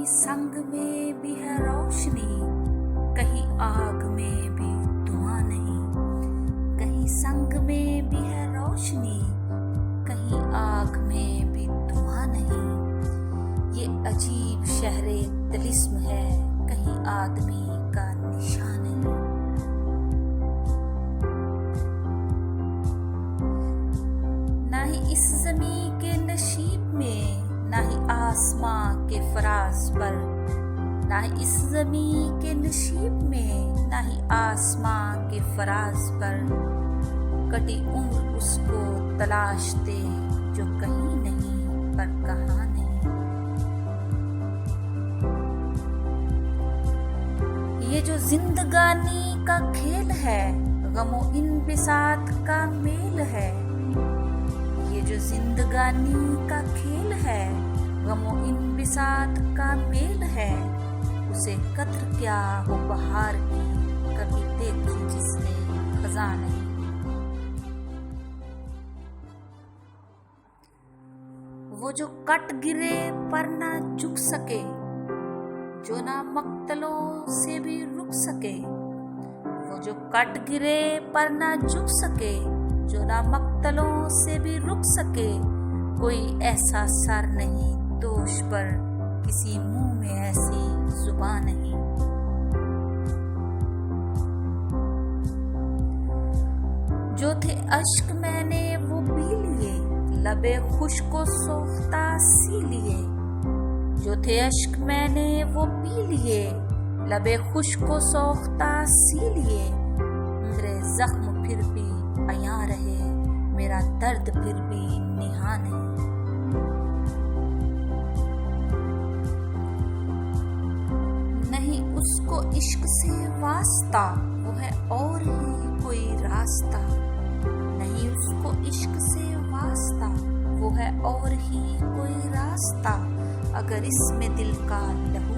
संग में भी है रोशनी, कहीं आग में भी धुआं नहीं। कहीं संग में भी है रोशनी, कहीं आग में भी धुआं नहीं। ये अजीब शहरे तिलिस्म है, कहीं आदमी का निशान नहीं। ना ही इस ज़मीं के नशीब में, ना ही आसमां के फराज पर। ना ही इस ज़मीं के नशीब में, ना ही आसमां के फराज पर। कटी उम्र उसको तलाशते, जो कहीं नहीं पर कहाँ नहीं। ये जो जिंदगानी का खेल है, गमो इन बिसात का मेल है। ये जो जिंदगानी का खेल है, गमो इन बिसात का मेल है। उसे कद्र क्या हो बहार की, कभी देखी जिसने खजा नहीं। वो जो कट गिरे पर ना झुक सके, जो ना मक्तलों से भी रुक सके। वो जो कट गिरे पर ना झुक सके, जो ना मक्तलों से भी रुक सके। कोई ऐसा सर नहीं दोष पर, किसी मुंह में ऐसी जुबान नहीं। जो थे अश्क मैंने वो पी लिए, लबे खुश को सोख्ता सी लिए। जो थे अश्क मैंने वो पी लिए, लबे खुश को सोख्ता सी लिए। मेरे जख्म फिर भी अयां रहे, मेरा दर्द फिर भी निहा नहीं। नहीं उसको इश्क से वास्ता, वो है और ही कोई रास्ता। नहीं उसको इश्क से वास्ता, वो है और ही कोई रास्ता। अगर इसमें दिल का लहू